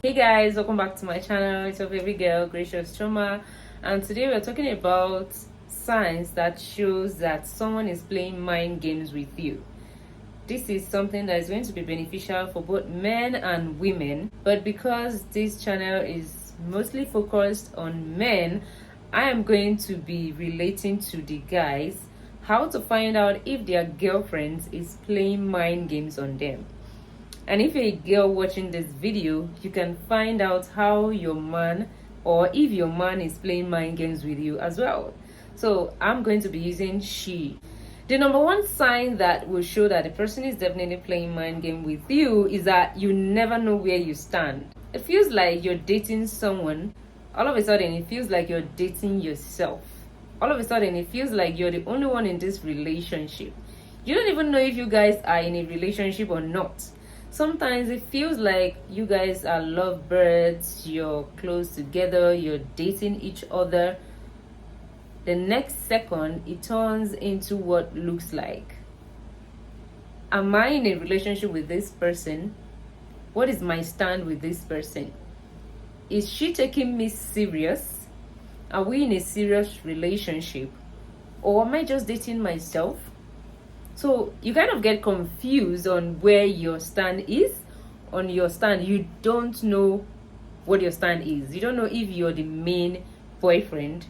Hey guys, welcome back to my channel. It's your favorite girl, Gracious Chioma, and today we're talking about signs that shows that someone is playing mind games with you. This is something that is going to be beneficial for both men and women, but because this channel is mostly focused on men, I am going to be relating to the guys how to find out if their girlfriends is playing mind games on them. And if you're a girl watching this video, you can find out how your man, or if your man is playing mind games with you as well. So I'm going to be using she. The number one sign that will show that the person is definitely playing mind game with you is that you never know where you stand. It feels like you're dating someone. All of a sudden, it feels like you're dating yourself. All of a sudden, it feels like you're the only one in this relationship. You don't even know if you guys are in a relationship or not. Sometimes it feels like you guys are lovebirds, you're close together, you're dating each other. The next second, it turns into what looks like, am I in a relationship with this person? What is my stand with this person? Is she taking me serious? Are we in a serious relationship? Or am I just dating myself? So you kind of get confused on where your stand is. On your stand, you don't know what your stand is. You don't know if you're the main boyfriend.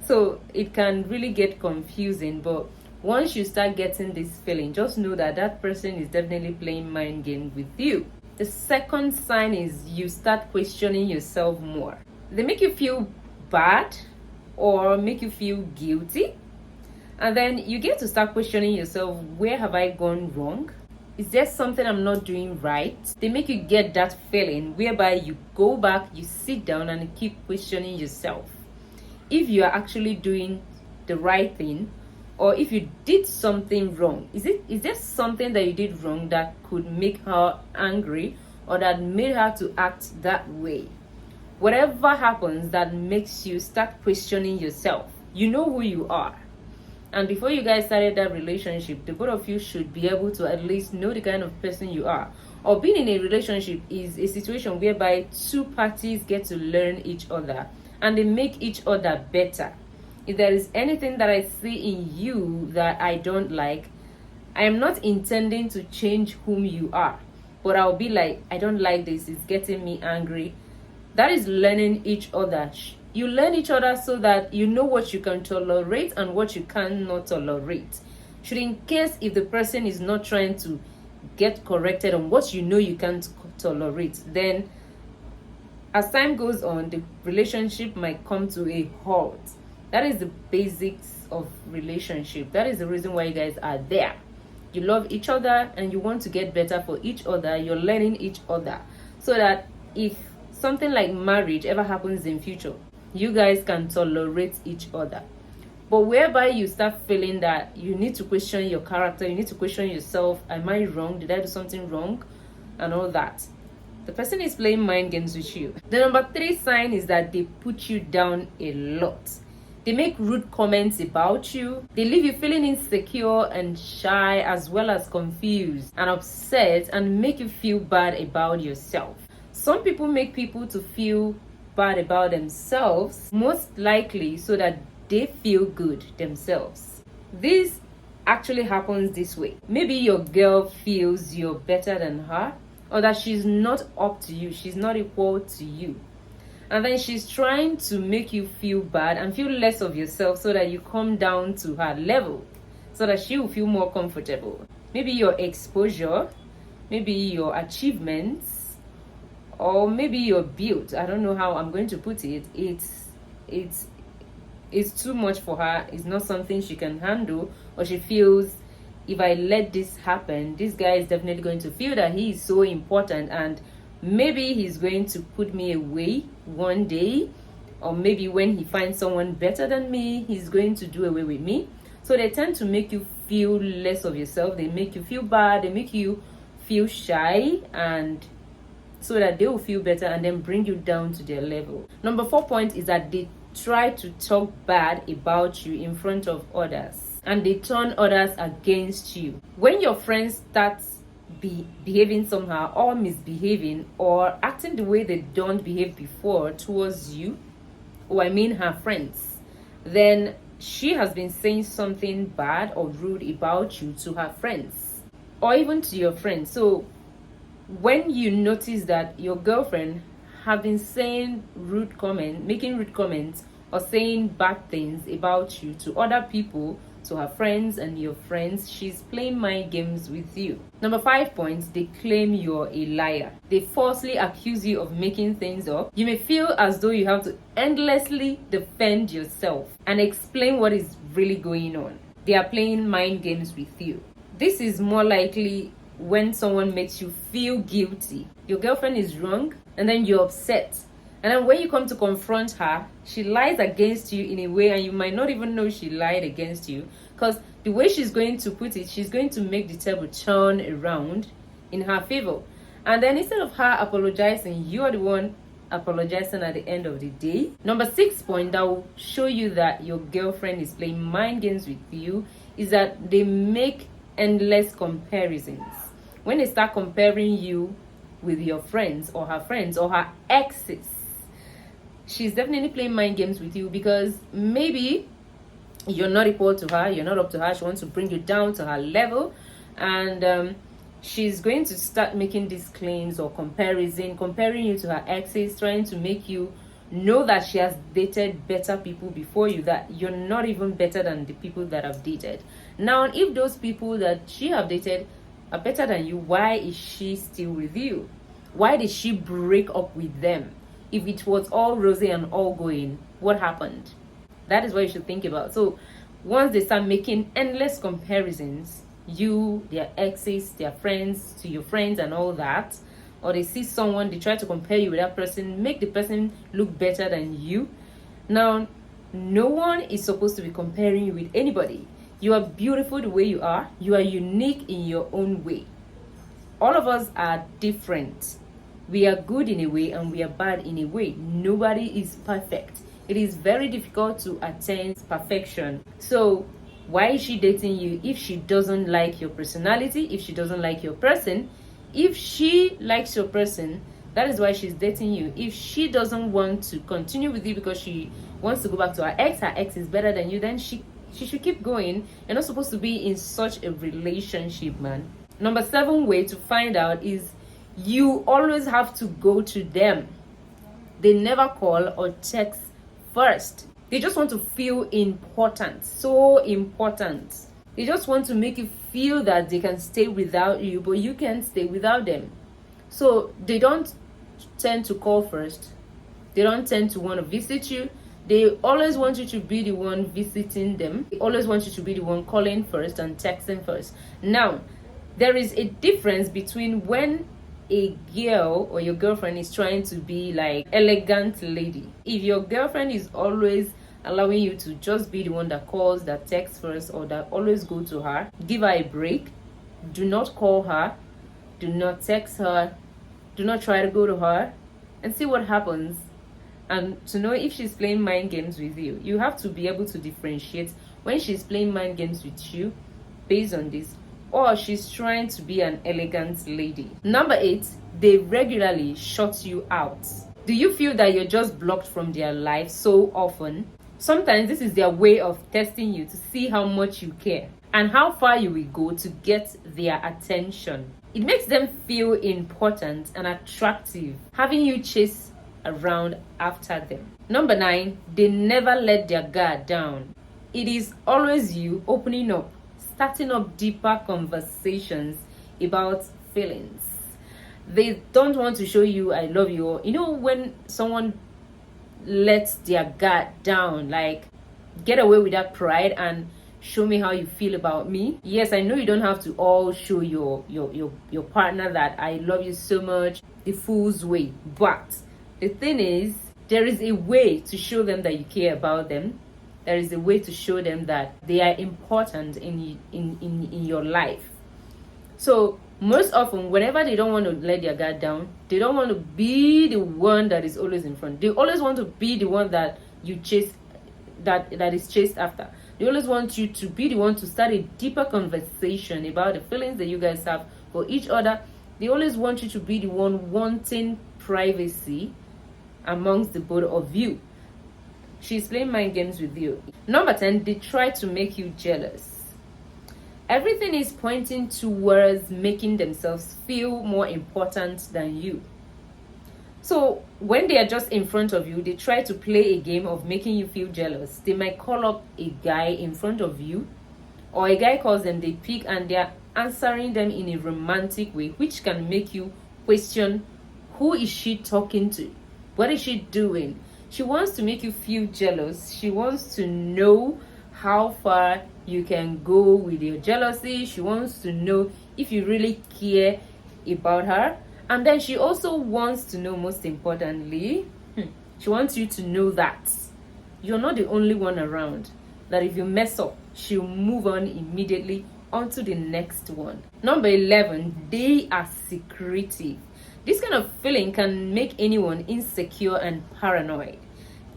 So it can really get confusing. But once you start getting this feeling, just know that that person is definitely playing mind games with you. The second sign is you start questioning yourself more. They make you feel bad or make you feel guilty. And then you get to start questioning yourself, where have I gone wrong? Is there something I'm not doing right? They make you get that feeling whereby you go back, you sit down and keep questioning yourself. If you are actually doing the right thing, or if you did something wrong, is there something that you did wrong that could make her angry or that made her to act that way? Whatever happens that makes you start questioning yourself, you know who you are. And before you guys started that relationship, the both of you should be able to at least know the kind of person you are. Or being in a relationship is a situation whereby two parties get to learn each other and they make each other better. If there is anything that I see in you that I don't like, I am not intending to change whom you are. But I'll be like, I don't like this, it's getting me angry. That is learning each other. You learn each other so that you know what you can tolerate and what you cannot tolerate. Should in case if the person is not trying to get corrected on what you know you can't tolerate, then as time goes on, the relationship might come to a halt. That is the basics of relationship. That is the reason why you guys are there. You love each other and you want to get better for each other. You're learning each other so that if something like marriage ever happens in future, you guys can tolerate each other. But whereby you start feeling that you need to question your character, you need to question yourself, am I wrong? Did I do something wrong? And all that. The person is playing mind games with you. The number 3 sign is that they put you down a lot. They make rude comments about you. They leave you feeling insecure and shy, as well as confused and upset, and make you feel bad about yourself. Some people make people to feel bad about themselves, most likely so that they feel good themselves. This actually happens this way. Maybe your girl feels you're better than her, or that she's not up to you, she's not equal to you. And then she's trying to make you feel bad and feel less of yourself so that you come down to her level, so that she will feel more comfortable. Maybe your exposure, maybe your achievements, or maybe your build. I don't know how I'm going to put it. It's too much for her. It's not something she can handle, or she feels, if I let this happen, this guy is definitely going to feel that he is so important, and maybe he's going to put me away one day, or maybe when he finds someone better than me, he's going to do away with me. So they tend to make you feel less of yourself. They make you feel bad. They make you feel shy, and so that they will feel better and then bring you down to their level. Number 4 point is that they try to talk bad about you in front of others, and they turn others against you. When your friends start be behaving somehow or misbehaving or acting the way they don't behave before towards you, or I mean her friends, then she has been saying something bad or rude about you to her friends or even to your friends. So when you notice that your girlfriend have been saying making rude comments or saying bad things about you to other people, to her friends and your friends, she's playing mind games with you. Number 5 points, they claim you're a liar. They falsely accuse you of making things up. You may feel as though you have to endlessly defend yourself and explain what is really going on. They are playing mind games with you. This is more likely when someone makes you feel guilty. Your girlfriend is wrong and then you're upset. And then when you come to confront her, she lies against you in a way, and you might not even know she lied against you, because the way she's going to put it, she's going to make the table turn around in her favor. And then instead of her apologizing, you're the one apologizing at the end of the day. Number 6 point that will show you that your girlfriend is playing mind games with you is that they make endless comparisons. When they start comparing you with your friends or her exes, she's definitely playing mind games with you, because maybe you're not equal to her, you're not up to her. She wants to bring you down to her level, and she's going to start making these claims or comparing you to her exes, trying to make you know that she has dated better people before you, that you're not even better than the people that have dated. Now, if those people that she have dated are better than you, why is she still with you? Why did she break up with them? If it was all rosy and all going, what happened? That is what you should think about. So once they start making endless comparisons, you, their exes, their friends, to your friends and all that, or they see someone, they try to compare you with that person, make the person look better than you. Now, no one is supposed to be comparing you with anybody. You are beautiful the way you are. You are unique in your own way. All of us are different. We are good in a way and we are bad in a way. Nobody is perfect. It is very difficult to attain perfection. So why is she dating you if she doesn't like your personality, if she doesn't like your person? If she likes your person, that is why she's dating you. If she doesn't want to continue with you because she wants to go back to her ex is better than you, then she should keep going. You're not supposed to be in such a relationship, man. Number 7 way to find out is you always have to go to them. They never call or text first. They just want to feel important, so important. They just want to make you feel that they can stay without you, but you can't stay without them. So they don't tend to call first. They don't tend to want to visit you. They always want you to be the one visiting them. They always want you to be the one calling first and texting first. Now, there is a difference between when a girl or your girlfriend is trying to be like elegant lady. If your girlfriend is always allowing you to just be the one that calls, that texts first, or that always go to her, give her a break. Do not call her. Do not text her. Do not try to go to her, and see what happens. And to know if she's playing mind games with you, you have to be able to differentiate when she's playing mind games with you based on this, or she's trying to be an elegant lady. Number 8, they regularly shut you out. Do you feel that you're just blocked from their life so often? Sometimes this is their way of testing you to see how much you care and how far you will go to get their attention. It makes them feel important and attractive, having you chase around after them. Number 9, they never let their guard down. It is always you opening up, starting up deeper conversations about feelings. They don't want to show you I love you, or when someone lets their guard down, like get away with that pride and show me how you feel about me. Yes, I know you don't have to all show your partner that I love you so much the fool's way, but the thing is, there is a way to show them that you care about them. There is a way to show them that they are important in your life. So most often, whenever they don't want to let their guard down, they don't want to be the one that is always in front. They always want to be the one that you chase, that is chased after. They always want you to be the one to start a deeper conversation about the feelings that you guys have for each other. They always want you to be the one wanting privacy amongst the both of you. She's playing mind games with you. Number 10, they try to make you jealous. Everything is pointing towards making themselves feel more important than you. So when they are just in front of you, they try to play a game of making you feel jealous. They might call up a guy in front of you, or a guy calls them, they pick, and they're answering them in a romantic way, which can make you question, who is she talking to? What is she doing? She wants to make you feel jealous. She wants to know how far you can go with your jealousy. She wants to know if you really care about her. And then she also wants to know, most importantly, she wants you to know that you're not the only one around. That if you mess up, she'll move on immediately onto the next one. Number 11, they are secretive. This kind of feeling can make anyone insecure and paranoid.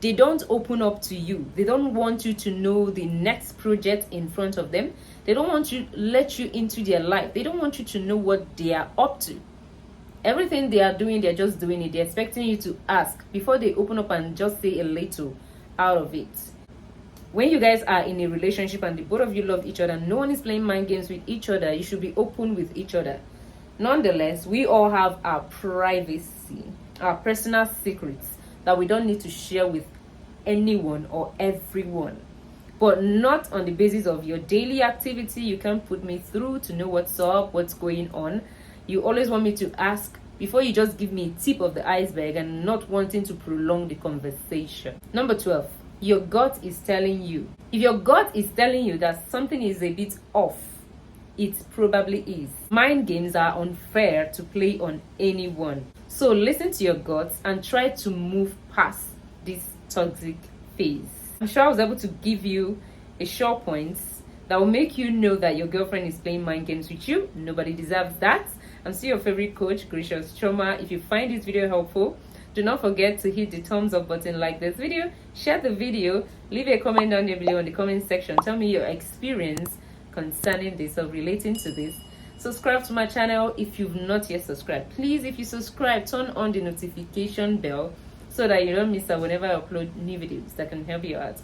They don't open up to you. They don't want you to know the next project in front of them. They don't want to let you into their life. They don't want you to know what they are up to. Everything they are doing, they're just doing it. They're expecting you to ask before they open up and just say a little out of it. When you guys are in a relationship and the both of you love each other, no one is playing mind games with each other, you should be open with each other. Nonetheless, we all have our privacy, our personal secrets that we don't need to share with anyone or everyone. But not on the basis of your daily activity. You can't put me through to know what's up, what's going on. You always want me to ask before you just give me a tip of the iceberg and not wanting to prolong the conversation. Number 12, your gut is telling you. If your gut is telling you that something is a bit off, it probably is. Mind games are unfair to play on anyone. So listen to your gut and try to move past this toxic phase. I'm sure I was able to give you a short points that will make you know that your girlfriend is playing mind games with you. Nobody deserves that. I'm still your favorite coach, Gracious Chioma. If you find this video helpful, do not forget to hit the thumbs up button, like this video, share the video, leave a comment down there below in the comment section. Tell me your experience concerning this or relating to this. Subscribe to my channel if you've not yet subscribed. Please, if you subscribe, turn on the notification bell so that you don't miss out whenever I upload new videos that can help you out.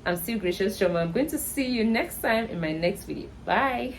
I'm still Gracious Chioma. I'm going to see you next time in my next video. Bye.